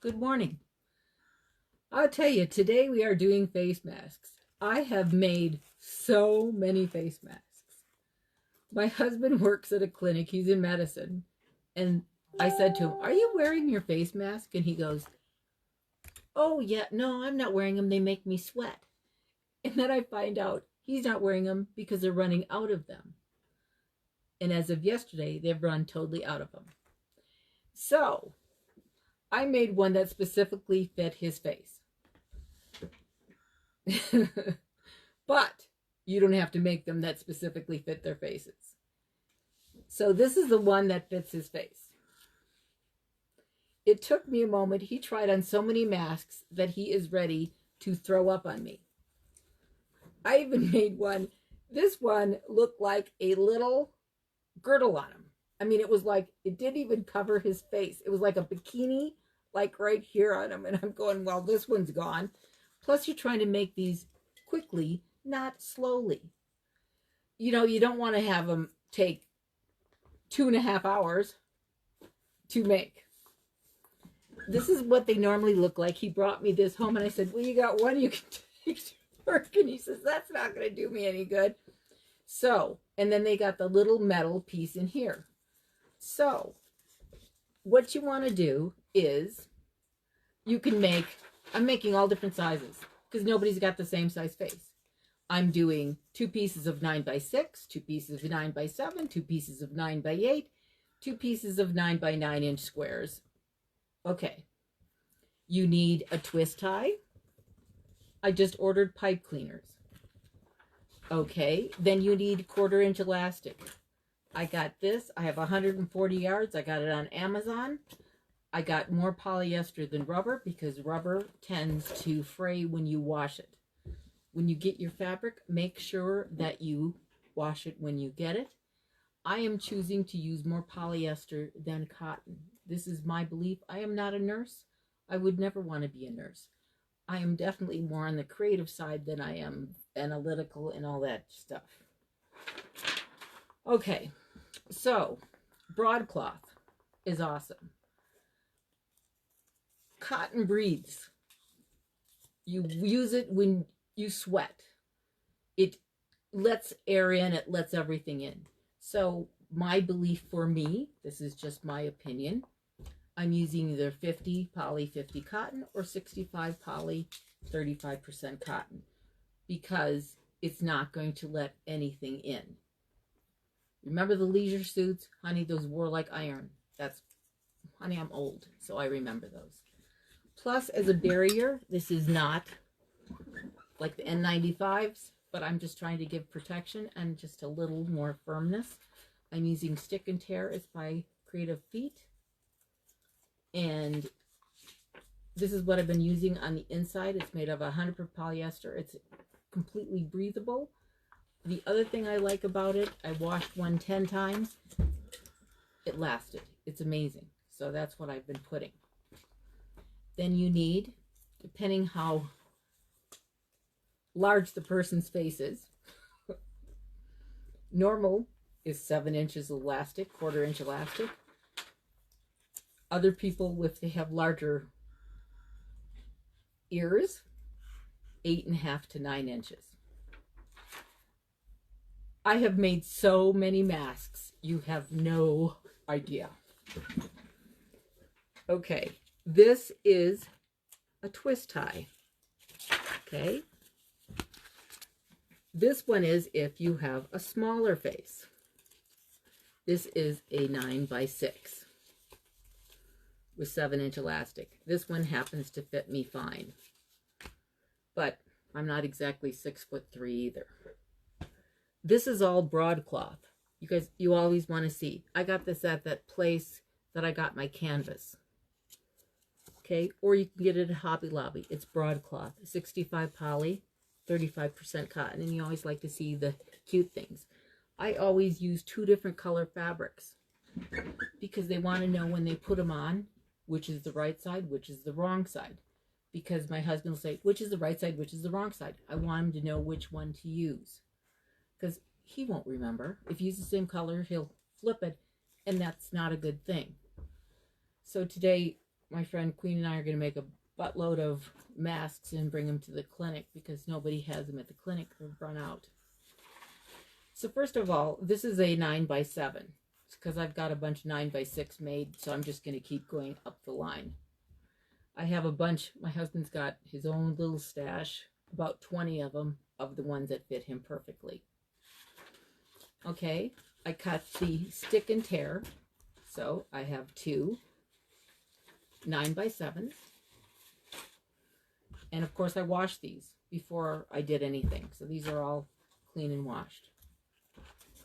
Good morning. I'll tell you, today we are doing face masks. I have made so many face masks. My husband works at a clinic, he's in medicine. And I said to him, "Are you wearing your face mask?" And he goes, "Oh, yeah, no, I'm not wearing them. They make me sweat." And then I find out he's not wearing them because they're running out of them. And as of yesterday, they've run totally out of them. So I made one that specifically fit his face. But you don't have to make them that specifically fit their faces. So this is the one that fits his face. It took me a moment. He tried on so many masks that he is ready to throw up on me. I even made one. This one looked like a little girdle on him. I mean, it was like, it didn't even cover his face. It was like a bikini, like right here on him. And I'm going, well, this one's gone. Plus, you're trying to make these quickly, not slowly. You know, you don't want to have them take 2.5 hours to make. This is what they normally look like. He brought me this home and I said, "Well, you got one you can take to work." And he says, "That's not going to do me any good." So, and then they got the little metal piece in here. So, what you want to do is you can make, I'm making all different sizes because nobody's got the same size face. I'm doing 2 pieces of 9x6, 2 pieces of 9x7, 2 pieces of 9x8, 2 pieces of 9x9 inch squares. Okay. You need a twist tie. I just ordered pipe cleaners. Okay. Then you need 1/4 inch elastic. I got this. I have 140 yards. I got it on Amazon. I got more polyester than rubber because rubber tends to fray when you wash it. When you get your fabric, make sure that you wash it when you get it. I am choosing to use more polyester than cotton. This is my belief. I am not a nurse. I would never want to be a nurse. I am definitely more on the creative side than I am analytical and all that stuff. Okay, so broadcloth is awesome. Cotton breathes. You use it when you sweat. It lets air in, it lets everything in. So my belief for me, this is just my opinion, I'm using either 50 poly 50 cotton or 65 poly 35% cotton because it's not going to let anything in. Remember the leisure suits? Honey, those wore like iron. Honey, I'm old, so I remember those. Plus, as a barrier, this is not like the N95s, but I'm just trying to give protection and just a little more firmness. I'm using Stick and Tear. It's by Creative Feet. And this is what I've been using on the inside. It's made of 100% polyester. It's completely breathable. The other thing I like about it, I washed one 10 times. It lasted. It's amazing. So that's what I've been putting. Then you need, depending how large the person's face is, normal is 7 inches elastic, 1/4 inch elastic. Other people, if they have larger ears, 8.5 to 9 inches. I have made so many masks, you have no idea. Okay, this is a twist tie. Okay. This one is if you have a smaller face. This is a 9x6 with 7 inch elastic. This one happens to fit me fine, but I'm not exactly 6'3" either. This is all broadcloth. You guys, you always want to see. I got this at that place that I got my canvas. Okay, or you can get it at Hobby Lobby. It's broadcloth, 65 poly, 35% cotton, and you always like to see the cute things. I always use 2 different color fabrics because they want to know when they put them on, which is the right side, which is the wrong side. Because my husband will say, which is the right side, which is the wrong side. I want him to know which one to use. Because he won't remember. If you use the same color, he'll flip it, and that's not a good thing. So today, my friend Queen and I are going to make a buttload of masks and bring them to the clinic because nobody has them at the clinic. They've run out. So first of all, this is a 9x7 because I've got a bunch of 9x6 made, so I'm just going to keep going up the line. I have a bunch. My husband's got his own little stash, about 20 of them, of the ones that fit him perfectly. Okay, I cut the stick and tear, so I have two 9x7s. And of course I washed these before I did anything. So these are all clean and washed.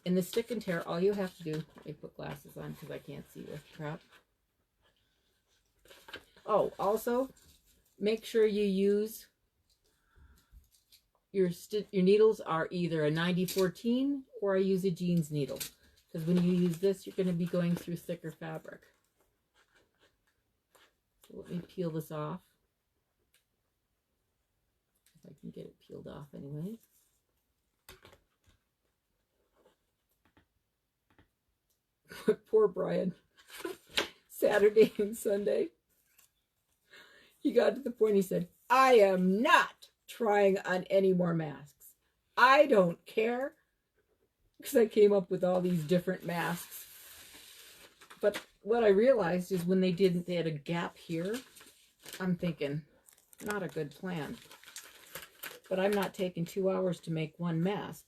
In the stick and tear, all you have to do, let me put glasses on because I can't see with crap. Oh, also, make sure you use your needles are either a 90-14 or I use a jeans needle. Because when you use this, you're going to be going through thicker fabric. So let me peel this off. If I can get it peeled off anyways. Poor Brian. Saturday and Sunday. He got to the point he said, I am not trying on any more masks. I don't care. Because I came up with all these different masks. But what I realized is when they had a gap here, I'm thinking, not a good plan. But I'm not taking 2 hours to make one mask.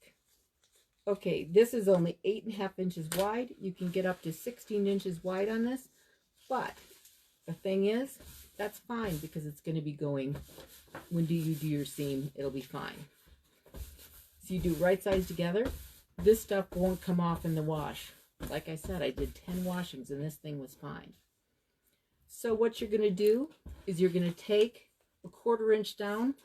Okay, this is only 8.5 inches wide. You can get up to 16 inches wide on this. But the thing is, that's fine because it's going to be going, when you do your seam, it'll be fine. So you do right sides together. This stuff won't come off in the wash. Like I said, I did 10 washings and this thing was fine. So what you're going to do is you're going to take a 1/4 inch down.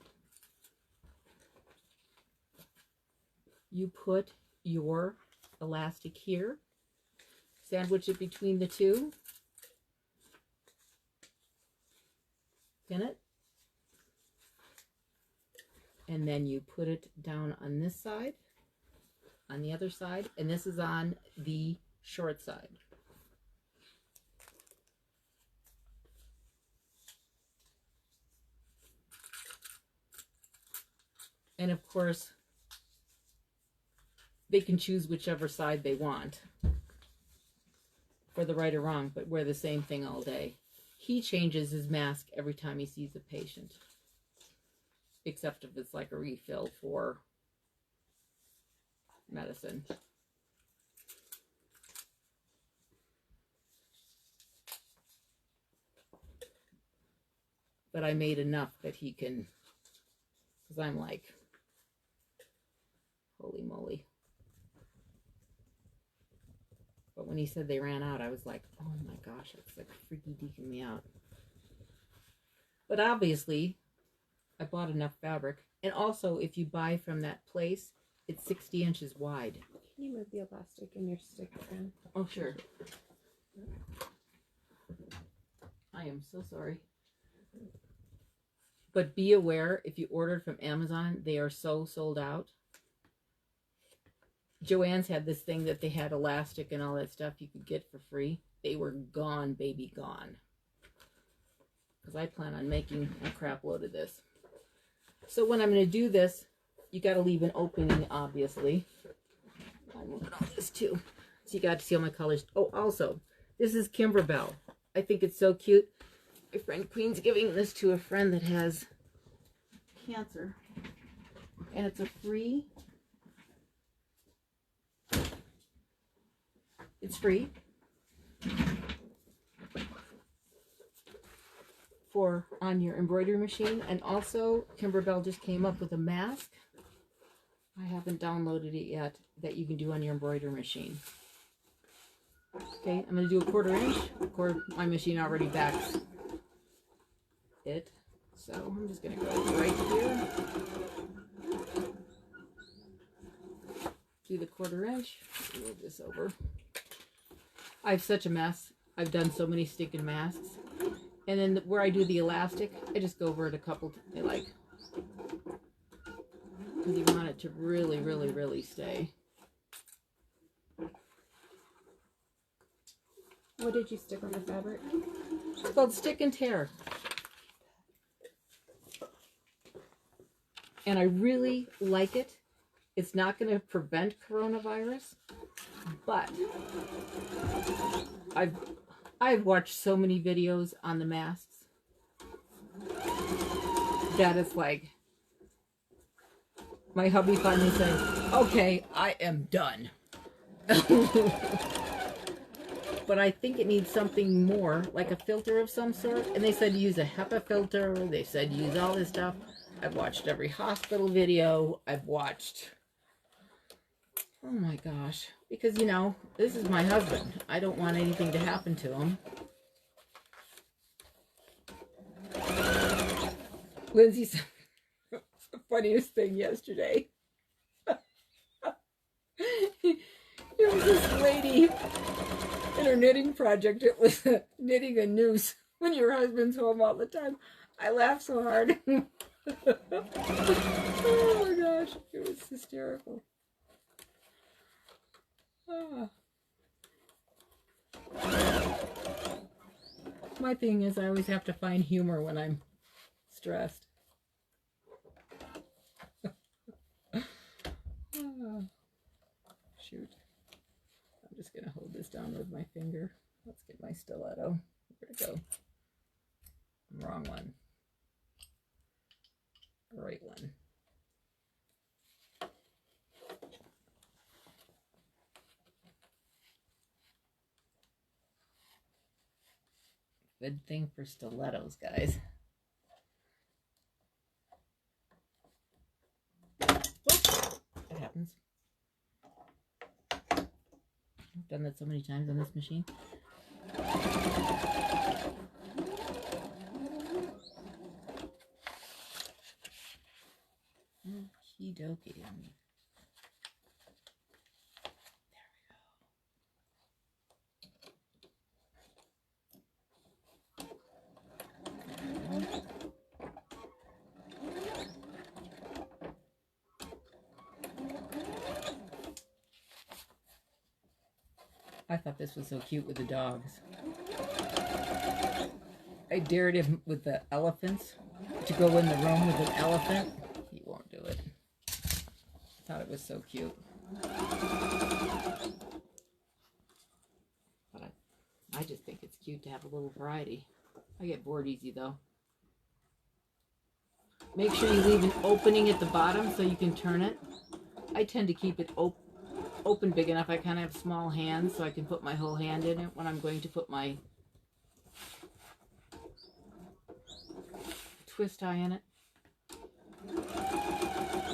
You put your elastic here. Sandwich it between the two. Pin it. And then you put it down on this side, on the other side, and this is on the short side. And of course, they can choose whichever side they want for the right or wrong, but wear the same thing all day. He changes his mask every time he sees a patient, except if it's like a refill for medicine. But I made enough that he can, because I'm like, holy moly. But when he said they ran out, I was like, oh my gosh, it's like freaky deaking me out. But obviously, I bought enough fabric. And also, if you buy from that place, it's 60 inches wide. Can you move the elastic in your stick again? Oh, sure. I am so sorry. But be aware, if you ordered from Amazon, they are so sold out. Joann's had this thing that they had elastic and all that stuff you could get for free. They were gone, baby, gone. Because I plan on making a crap load of this. So when I'm going to do this, you got to leave an opening, obviously. I'm moving all this too. So you got to see all my colors. Oh, also, this is Kimberbell. I think it's so cute. My friend Queen's giving this to a friend that has cancer. And it's a free... It's free for on your embroidery machine. And also, Kimberbell just came up with a mask. I haven't downloaded it yet that you can do on your embroidery machine. Okay, I'm going to do a 1/4 inch. Of course, my machine already backs it. So I'm just going to go right here. Do the 1/4 inch. Move this over. I have such a mess. I've done so many stinking masks. And then where I do the elastic, I just go over it a couple, like, because you want it to really, really, really stay. What did you stick on the fabric? It's called Stick and Tear. And I really like it. It's not going to prevent coronavirus, but I've watched so many videos on the masks that it's like my hubby finally said, "Okay, I am done." But I think it needs something more, like a filter of some sort. And they said use a HEPA filter. They said use all this stuff. I've watched every hospital video. I've watched... Oh my gosh. Because, you know, this is my husband. I don't want anything to happen to him. Lindsay said the funniest thing yesterday. There was this lady in her knitting project. It was knitting a noose when your husband's home all the time. I laughed so hard. Oh my gosh, it was hysterical. My thing is I always have to find humor when I'm stressed. Shoot. I'm just going to hold this down with my finger. Let's get my stiletto. Where'd it go? Wrong one. Right one. Good thing for stilettos, guys. Oops, that happens. I've done that so many times on this machine. Okie dokie. I thought this was so cute with the dogs. I dared him with the elephants to go in the room with an elephant. He won't do it. I thought it was so cute. But I just think it's cute to have a little variety. I get bored easy though. Make sure you leave an opening at the bottom so you can turn it. I tend to keep it open big enough. I kind of have small hands so I can put my whole hand in it when I'm going to put my twist tie in it.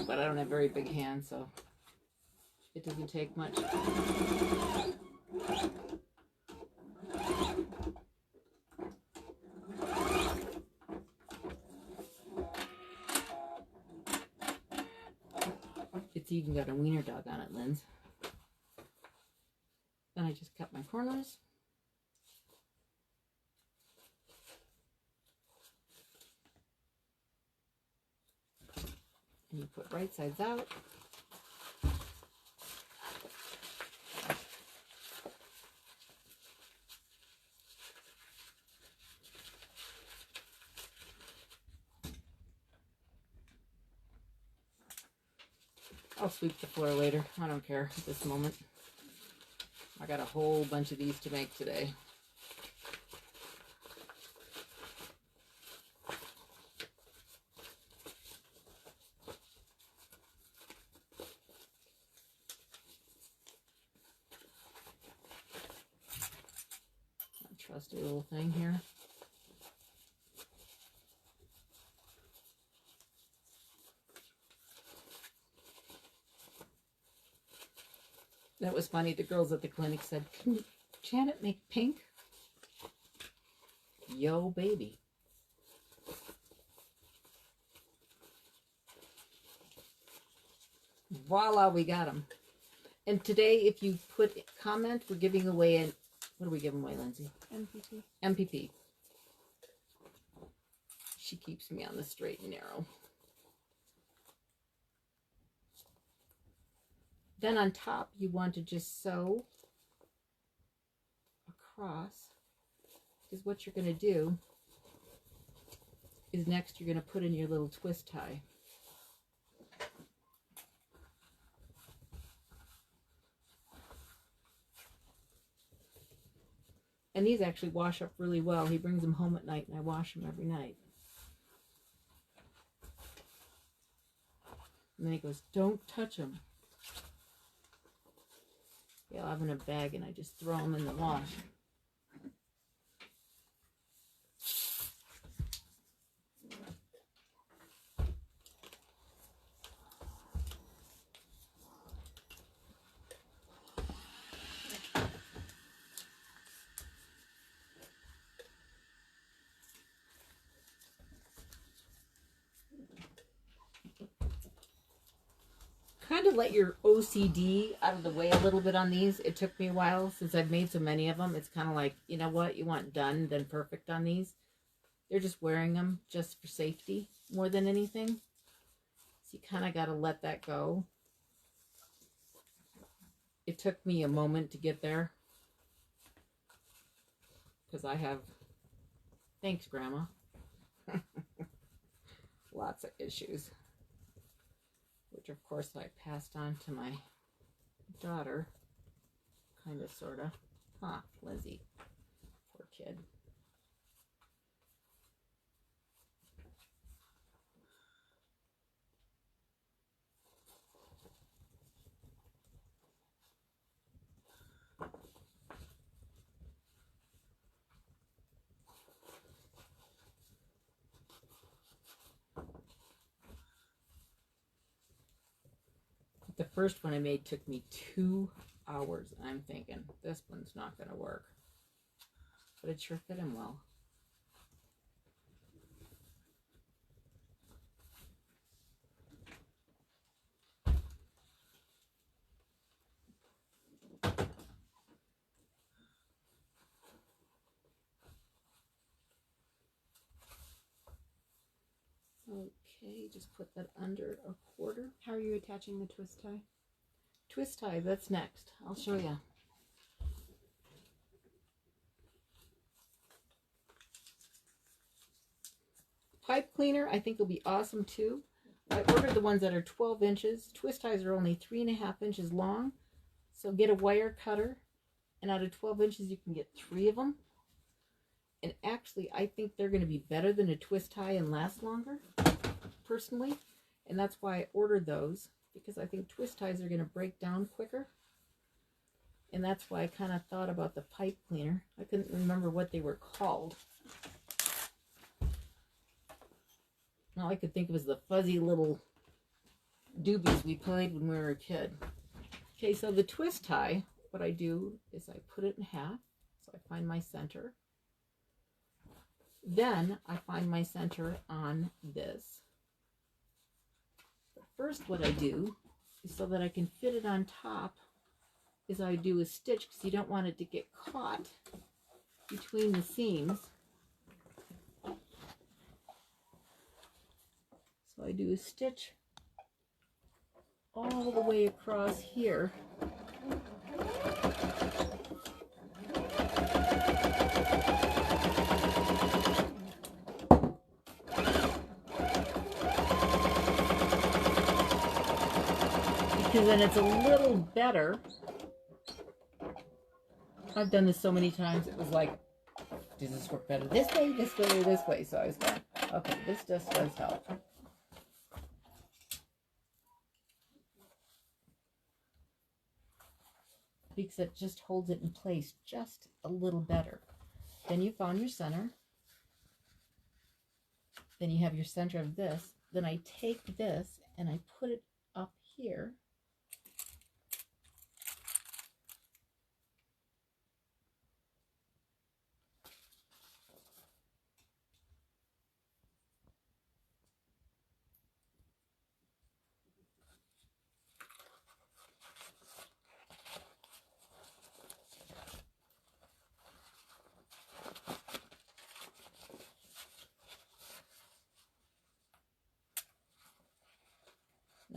But I don't have very big hands, so it doesn't take much. It's even got a wiener dog on it, Linz. Then I just cut my corners. And you put right sides out. I'll sweep the floor later. I don't care at this moment. I got a whole bunch of these to make today. Trusty little thing here. That was funny. The girls at the clinic said, "Can Janet make pink?" Yo, baby. Voila, we got them. And today, if you put comment, we're giving away an... What are we giving away, Lindsay? MPP. MPP. She keeps me on the straight and narrow. Then on top, you want to just sew across is what you're going to do is next you're going to put in your little twist tie. And these actually wash up really well. He brings them home at night and I wash them every night. And then he goes, don't touch them. Yeah, I'll have them in a bag and I just throw them in the wash. Kind of let your OCD out of the way a little bit on these. It took me a while since I've made so many of them. It's kind of like, you know what, you want done then perfect on these. They're just wearing them just for safety more than anything. So you kind of got to let that go. It took me a moment to get there. Because I have, thanks Grandma, lots of issues. Which of course I passed on to my daughter, kind of, sort of. Huh, Lizzie, poor kid. The first one I made took me 2 hours. I'm thinking, this one's not going to work. But it sure fit him well. Okay, just put that under a quarter. How are you attaching the twist tie? Twist tie, that's next. I'll show you. Pipe cleaner, I think will be awesome too. I ordered the ones that are 12 inches. Twist ties are only 3.5 inches long. So get a wire cutter, and out of 12 inches you can get 3 of them. And actually, I think they're going to be better than a twist tie and last longer, personally. And that's why I ordered those, because I think twist ties are going to break down quicker. And that's why I kind of thought about the pipe cleaner. I couldn't remember what they were called. All I could think was the fuzzy little doobies we played when we were a kid. Okay, so the twist tie, what I do is I put it in half. So I find my center. Then I find my center on this. But first what I do is, so that I can fit it on top, is I do a stitch, because you don't want it to get caught between the seams. So I do a stitch all the way across here. Because then it's a little better. I've done this so many times, it was like, does this work better this way, or this way? So I was going, okay, this just does help. Because it just holds it in place just a little better. Then you found your center. Then you have your center of this. Then I take this and I put it up here.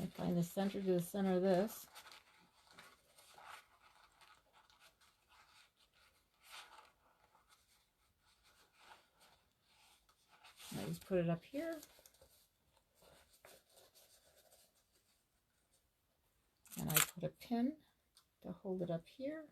I find the center to the center of this. just put it up here. And I put a pin to hold it up here.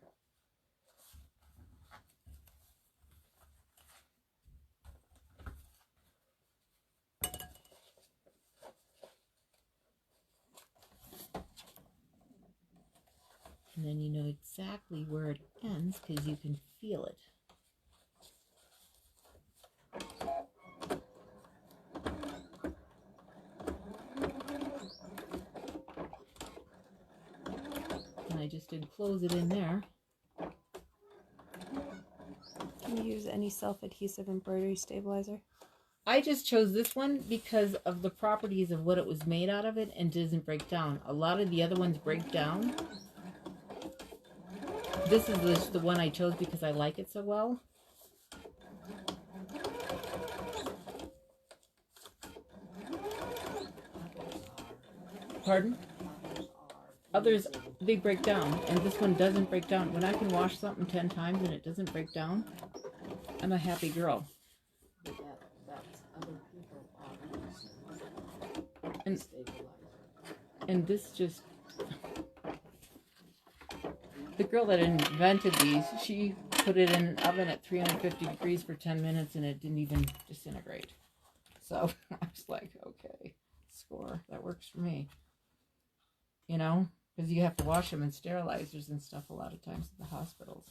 And then you know exactly where it ends because you can feel it. And I just enclose it in there. Can you use any self-adhesive embroidery stabilizer? I just chose this one because of the properties of what it was made out of it and doesn't break down. A lot of the other ones break down. This is the one I chose because I like it so well. Pardon? Others, they break down, and this one doesn't break down. When I can wash something 10 times and it doesn't break down, I'm a happy girl. And this just... The girl that invented these, she put it in an oven at 350 degrees for 10 minutes and it didn't even disintegrate. So I was like, okay, score. That works for me. You know, because you have to wash them in sterilizers and stuff a lot of times at the hospitals.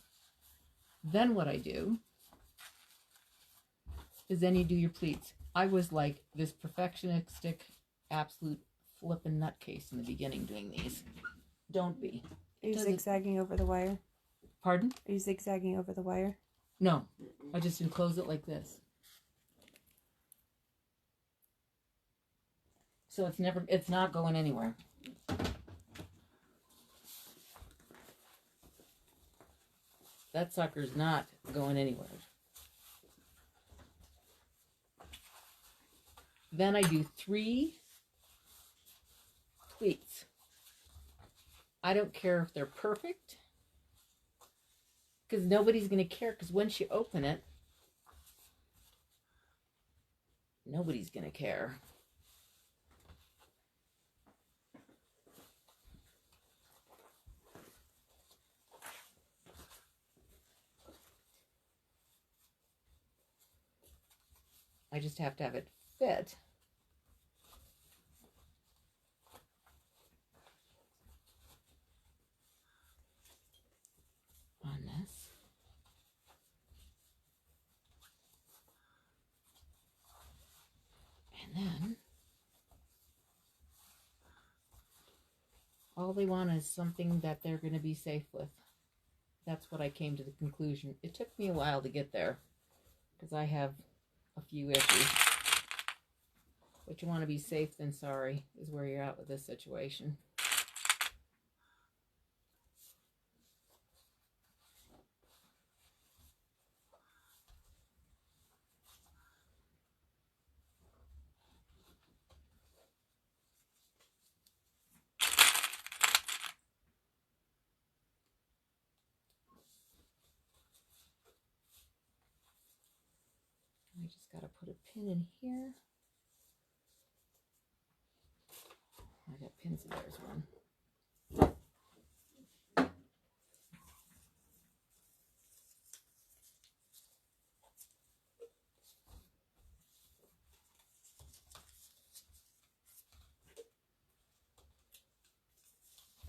Then what I do is then you do your pleats. I was like this perfectionistic, absolute flippin' nutcase in the beginning doing these. Don't be. Are you zigzagging over the wire? Pardon? Are you zigzagging over the wire? No, I just enclose it like this. So it's not going anywhere. That sucker's not going anywhere. Then I do 3 pleats. I don't care if they're perfect, because nobody's going to care, because once you open it, nobody's going to care. I just have to have it fit. On this. And then all they want is something that they're going to be safe with. That's what I came to the conclusion. It took me a while to get there because I have a few issues. But you want to be safe than sorry is where you're at with this situation. I just got to put a pin in here. I got pins in there as one.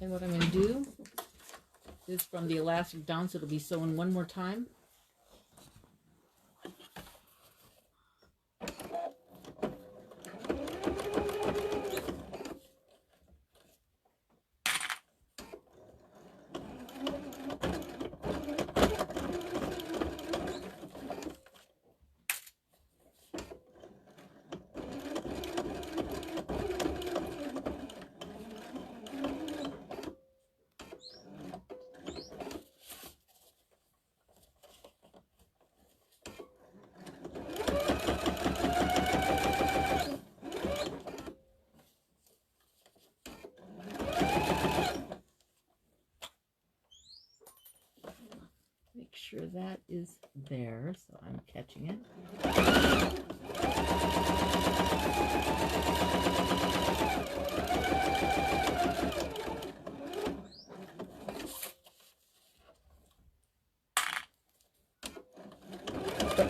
Then what I'm going to do is from the elastic down, so it'll be sewn one more time. Make sure that is there, so I'm catching it.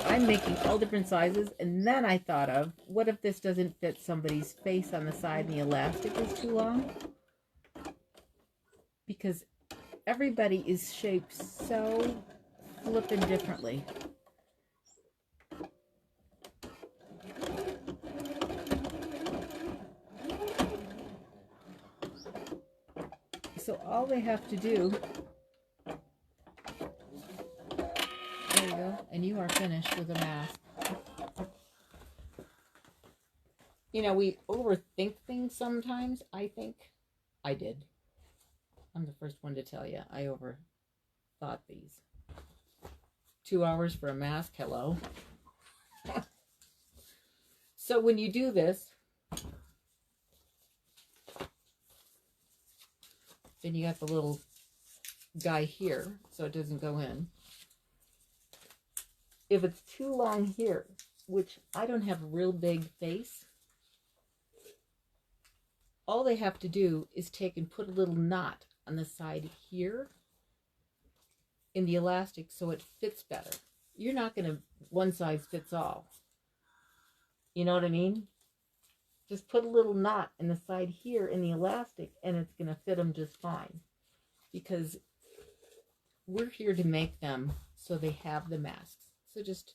I'm making all different sizes, and then I thought of, what if this doesn't fit somebody's face on the side and the elastic is too long? Because everybody is shaped so flippin' differently. So all they have to do, there you go, and you are finished with a mask. You know, we overthink things sometimes, I think. I did. I'm the first one to tell you, I overthought these. 2 hours for a mask, hello. So when you do this, then you got the little guy here, so it doesn't go in. If it's too long here, which I don't have a real big face, all they have to do is take and put a little knot on the side here in the elastic so it fits better. You're not going to one size fits all. You know what I mean? Just put a little knot in the side here in the elastic and it's going to fit them just fine. Because we're here to make them so they have the masks. So just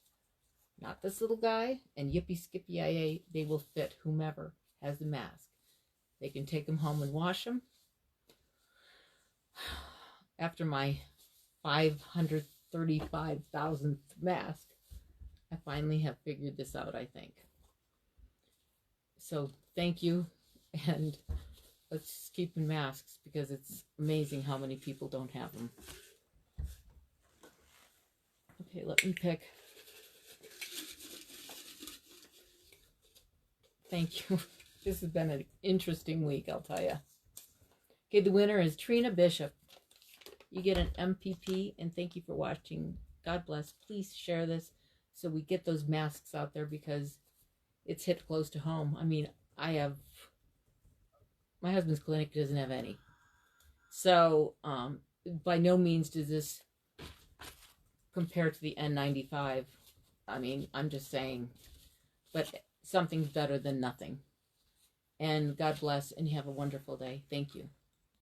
knot this little guy and yippee skippy yay, they will fit whomever has the mask. They can take them home and wash them. After my 535,000th mask, I finally have figured this out, I think. So thank you, and let's keep in masks because it's amazing how many people don't have them. Okay, let me pick. Thank you. This has been an interesting week, I'll tell you. Okay, the winner is Trina Bishop. You get an MPP, and thank you for watching. God bless. Please share this so we get those masks out there because it's hit close to home. I mean, my husband's clinic doesn't have any. So, by no means does this compare to the N95. I mean, I'm just saying, but something's better than nothing. And God bless, and you have a wonderful day. Thank you.